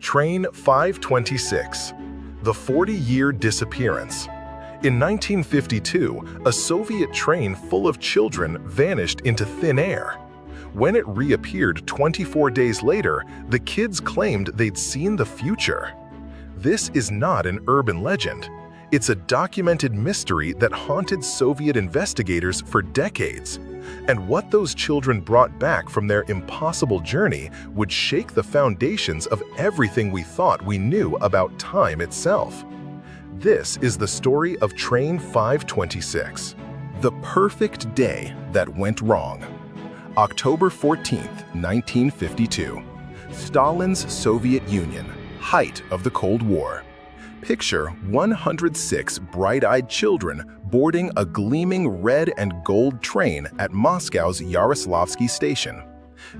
Train 526, the 40-year disappearance. In 1952, a Soviet train full of children vanished into thin air. When it reappeared 24 days later, the kids claimed they'd seen the future. This is not an urban legend. It's a documented mystery that haunted Soviet investigators for decades. And what those children brought back from their impossible journey would shake the foundations of everything we thought we knew about time itself. This is the story of Train 526, the perfect day that went wrong. October 14, 1952. Stalin's Soviet Union, height of the Cold War. Picture 106 bright-eyed children boarding a gleaming red and gold train at Moscow's Yaroslavsky station.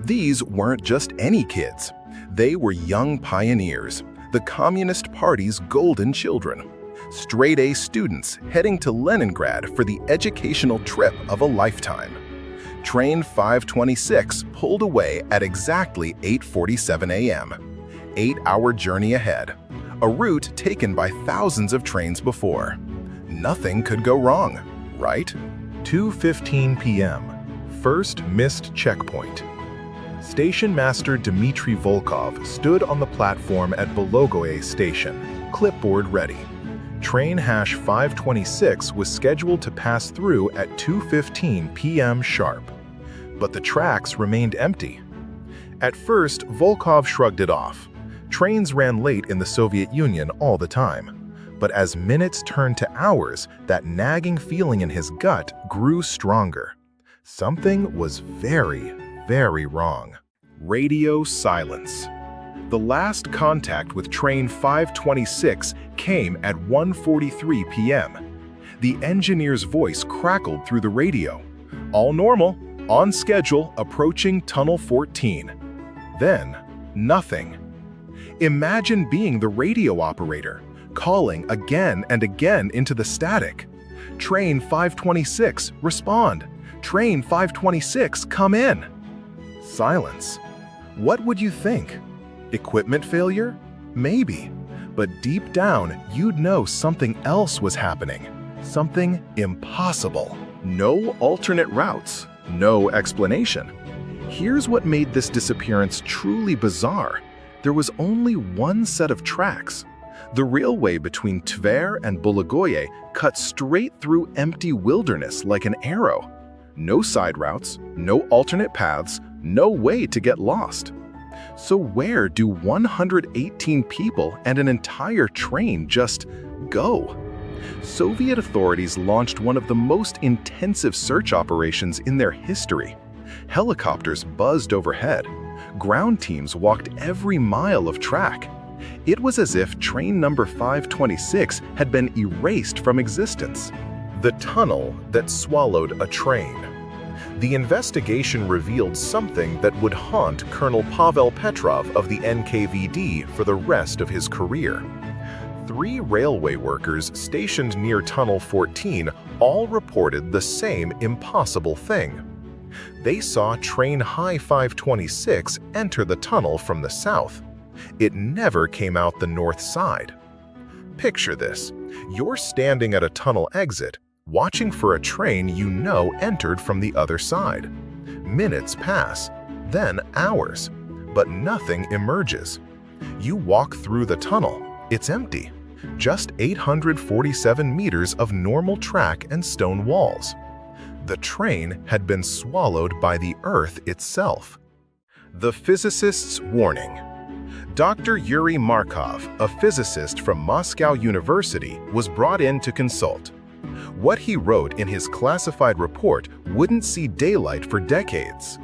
These weren't just any kids. They were young pioneers, the Communist Party's golden children. Straight-A students heading to Leningrad for the educational trip of a lifetime. Train 526 pulled away at exactly 8:47 a.m. 8-hour journey ahead, a route taken by thousands of trains before. Nothing could go wrong, right? 2:15 p.m. First missed checkpoint. Station master Dmitry Volkov stood on the platform at Belogoye station, clipboard ready. Train hash 526 was scheduled to pass through at 2:15 p.m. sharp. But the tracks remained empty. At first, Volkov shrugged it off. Trains ran late in the Soviet Union all the time. But as minutes turned to hours, that nagging feeling in his gut grew stronger. Something was very, very wrong. Radio silence. The last contact with Train 526 came at 1:43 p.m. The engineer's voice crackled through the radio. All normal, on schedule, approaching Tunnel 14. Then, nothing. Imagine being the radio operator, calling again and again into the static. Train 526, respond. Train 526, come in. Silence. What would you think? Equipment failure? Maybe. But deep down, you'd know something else was happening. Something impossible. No alternate routes. No explanation. Here's what made this disappearance truly bizarre. There was only one set of tracks. The railway between Tver and Belogoye cut straight through empty wilderness like an arrow. No side routes, no alternate paths, no way to get lost. So where do 118 people and an entire train just go? Soviet authorities launched one of the most intensive search operations in their history. Helicopters buzzed overhead. Ground teams walked every mile of track. It was as if train number 526 had been erased from existence. The tunnel that swallowed a train. The investigation revealed something that would haunt Colonel Pavel Petrov of the NKVD for the rest of his career. 3 railway workers stationed near Tunnel 14 all reported the same impossible thing. They saw train High 526 enter the tunnel from the south. It never came out the north side. Picture this. You're standing at a tunnel exit, watching for a train you know entered from the other side. Minutes pass, then hours, but nothing emerges. You walk through the tunnel. It's empty. Just 847 meters of normal track and stone walls. The train had been swallowed by the Earth itself. The physicist's warning. Dr. Yuri Markov, a physicist from Moscow University, was brought in to consult. What he wrote in his classified report wouldn't see daylight for decades.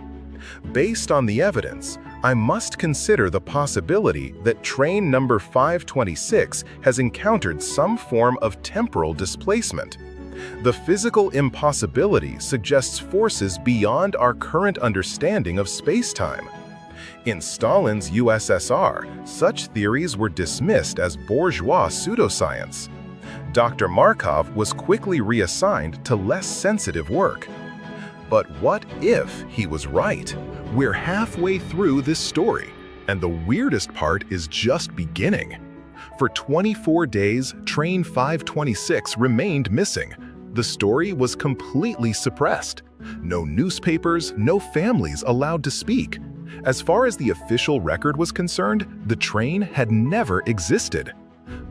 Based on the evidence, I must consider the possibility that train number 526 has encountered some form of temporal displacement. The physical impossibility suggests forces beyond our current understanding of space-time. In Stalin's USSR, such theories were dismissed as bourgeois pseudoscience. Dr. Markov was quickly reassigned to less sensitive work. But what if he was right? We're halfway through this story. And the weirdest part is just beginning. For 24 days, Train 526 remained missing. The story was completely suppressed. No newspapers, no families allowed to speak. As far as the official record was concerned, the train had never existed.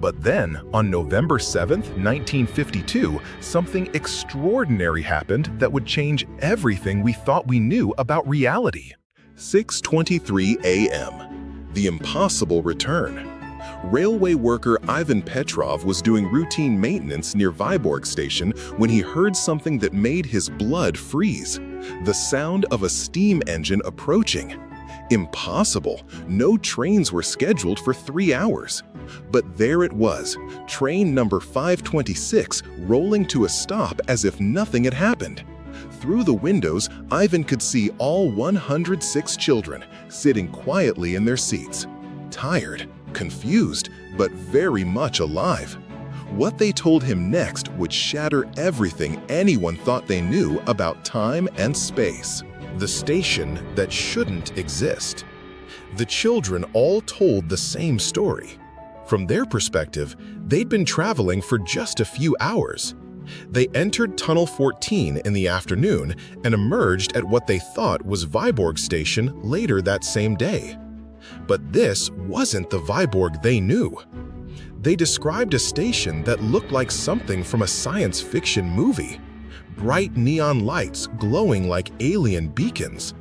But then, on November 7, 1952, something extraordinary happened that would change everything we thought we knew about reality. 6:23 a.m. The impossible return. Railway worker Ivan Petrov was doing routine maintenance near Vyborg station when he heard something that made his blood freeze. The sound of a steam engine approaching. Impossible. No trains were scheduled for 3 hours. But there it was, train number 526 rolling to a stop as if nothing had happened. Through the windows, Ivan could see all 106 children sitting quietly in their seats. Tired, confused, but very much alive. What they told him next would shatter everything anyone thought they knew about time and space. The station that shouldn't exist. The children all told the same story. From their perspective, they'd been traveling for just a few hours. They entered Tunnel 14 in the afternoon and emerged at what they thought was Vyborg station later that same day. But this wasn't the Vyborg they knew. They described a station that looked like something from a science fiction movie. Bright neon lights glowing like alien beacons.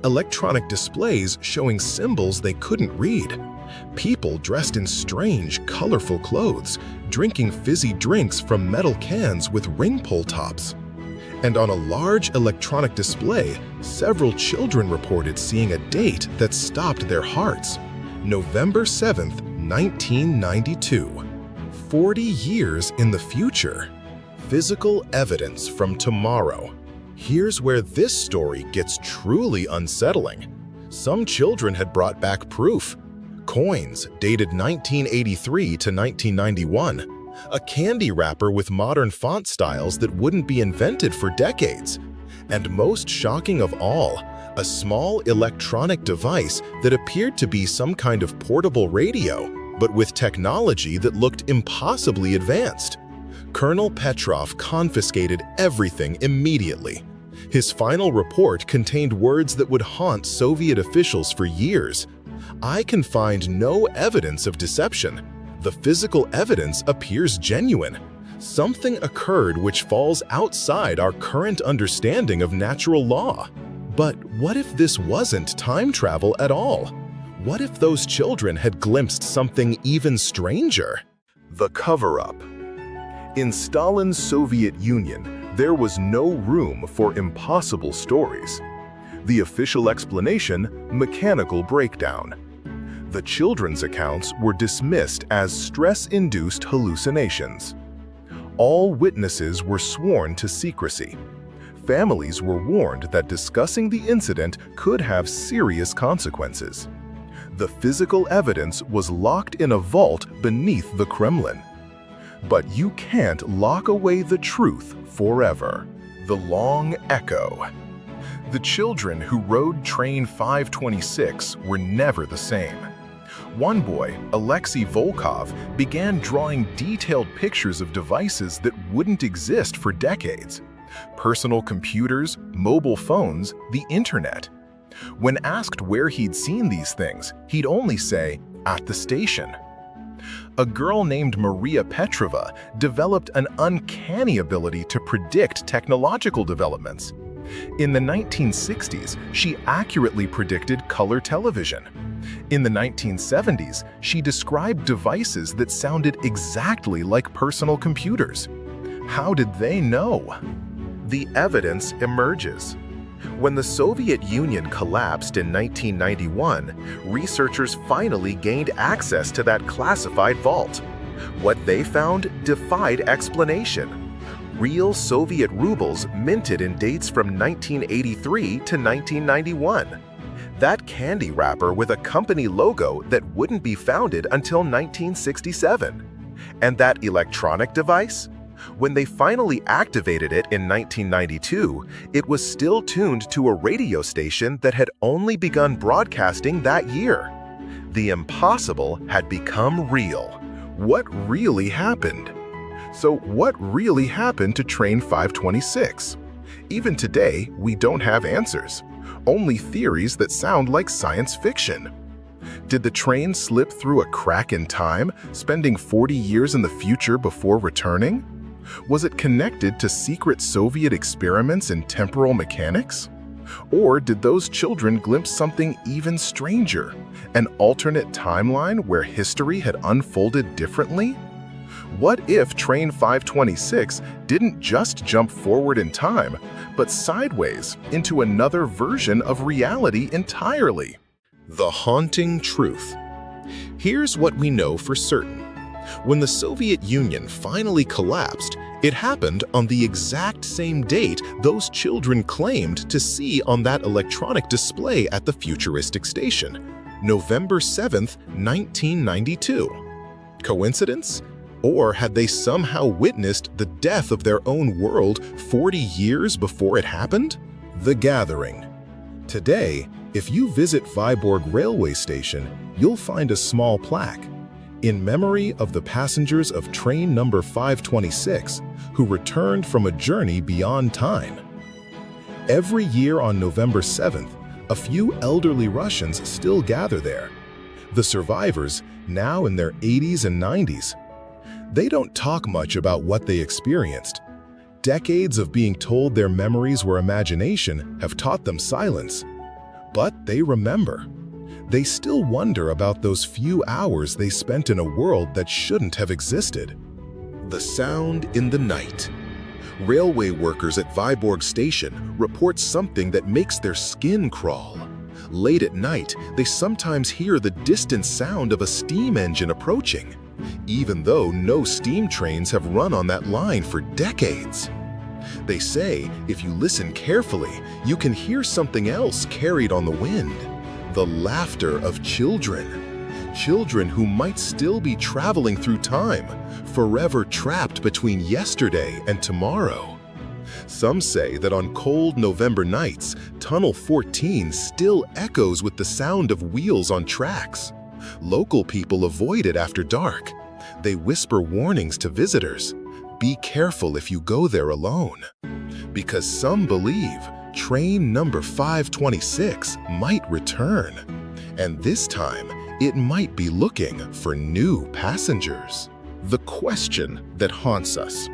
Electronic displays showing symbols they couldn't read. People dressed in strange, colorful clothes, drinking fizzy drinks from metal cans with ring pull tops. And on a large electronic display, several children reported seeing a date that stopped their hearts. November 7th, 1992. 40 years in the future. Physical evidence from tomorrow. Here's where this story gets truly unsettling. Some children had brought back proof. Coins dated 1983 to 1991. A candy wrapper with modern font styles that wouldn't be invented for decades. And most shocking of all, a small electronic device that appeared to be some kind of portable radio, but with technology that looked impossibly advanced. Colonel Petrov confiscated everything immediately. His final report contained words that would haunt Soviet officials for years. I can find no evidence of deception. The physical evidence appears genuine. Something occurred which falls outside our current understanding of natural law. But what if this wasn't time travel at all? What if those children had glimpsed something even stranger? The cover-up. In Stalin's Soviet Union, there was no room for impossible stories. The official explanation, mechanical breakdown. The children's accounts were dismissed as stress-induced hallucinations. All witnesses were sworn to secrecy. Families were warned that discussing the incident could have serious consequences. The physical evidence was locked in a vault beneath the Kremlin. But you can't lock away the truth forever. The long echo. The children who rode train 526 were never the same. One boy, Alexei Volkov, began drawing detailed pictures of devices that wouldn't exist for decades. Personal computers, mobile phones, the internet. When asked where he'd seen these things, he'd only say, "At the station." A girl named Maria Petrova developed an uncanny ability to predict technological developments. In the 1960s, she accurately predicted color television. In the 1970s, she described devices that sounded exactly like personal computers. How did they know? The evidence emerges. When the Soviet Union collapsed in 1991, researchers finally gained access to that classified vault. What they found defied explanation. Real Soviet rubles minted in dates from 1983 to 1991. That candy wrapper with a company logo that wouldn't be founded until 1967. And that electronic device? When they finally activated it in 1992, it was still tuned to a radio station that had only begun broadcasting that year. The impossible had become real. What really happened? So what really happened to Train 526? Even today, we don't have answers, only theories that sound like science fiction. Did the train slip through a crack in time, spending 40 years in the future before returning? Was it connected to secret Soviet experiments in temporal mechanics? Or did those children glimpse something even stranger, an alternate timeline where history had unfolded differently? What if Train 526 didn't just jump forward in time, but sideways into another version of reality entirely? The haunting truth. Here's what we know for certain. When the Soviet Union finally collapsed, it happened on the exact same date those children claimed to see on that electronic display at the futuristic station, November 7th, 1992. Coincidence? Or had they somehow witnessed the death of their own world 40 years before it happened? The Gathering. Today, if you visit Vyborg railway station, you'll find a small plaque in memory of the passengers of train number 526 who returned from a journey beyond time. Every year on November 7th, a few elderly Russians still gather there. The survivors, now in their 80s and 90s. They don't talk much about what they experienced. Decades of being told their memories were imagination have taught them silence. But they remember. They still wonder about those few hours they spent in a world that shouldn't have existed. The sound in the night. Railway workers at Vyborg station report something that makes their skin crawl. Late at night, they sometimes hear the distant sound of a steam engine approaching, even though no steam trains have run on that line for decades. They say if you listen carefully, you can hear something else carried on the wind. The laughter of children. Children who might still be traveling through time, forever trapped between yesterday and tomorrow. Some say that on cold November nights, Tunnel 14 still echoes with the sound of wheels on tracks. Local people avoid it after dark. They whisper warnings to visitors. Be careful if you go there alone. Because some believe train number 526 might return. And this time, it might be looking for new passengers. The question that haunts us.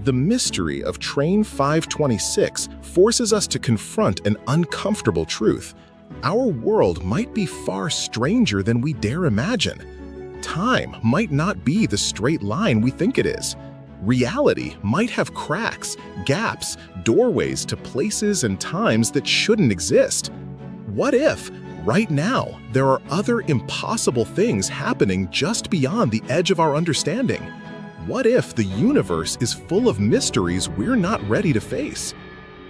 The mystery of Train 526 forces us to confront an uncomfortable truth. Our world might be far stranger than we dare imagine. Time might not be the straight line we think it is. Reality might have cracks, gaps, doorways to places and times that shouldn't exist. What if, right now, there are other impossible things happening just beyond the edge of our understanding? What if the universe is full of mysteries we're not ready to face?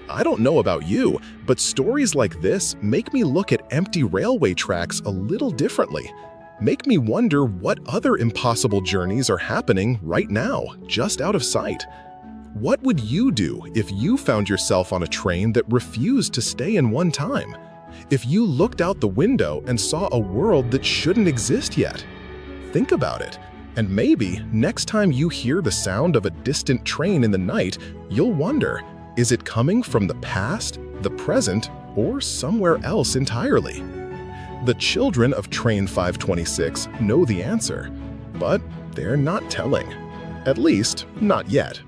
I don't know about you, but stories like this make me look at empty railway tracks a little differently. Make me wonder what other impossible journeys are happening right now, just out of sight. What would you do if you found yourself on a train that refused to stay in one time? If you looked out the window and saw a world that shouldn't exist yet? Think about it. And maybe next time you hear the sound of a distant train in the night, you'll wonder, is it coming from the past, the present, or somewhere else entirely? The children of Train 526 know the answer, but they're not telling. At least, not yet.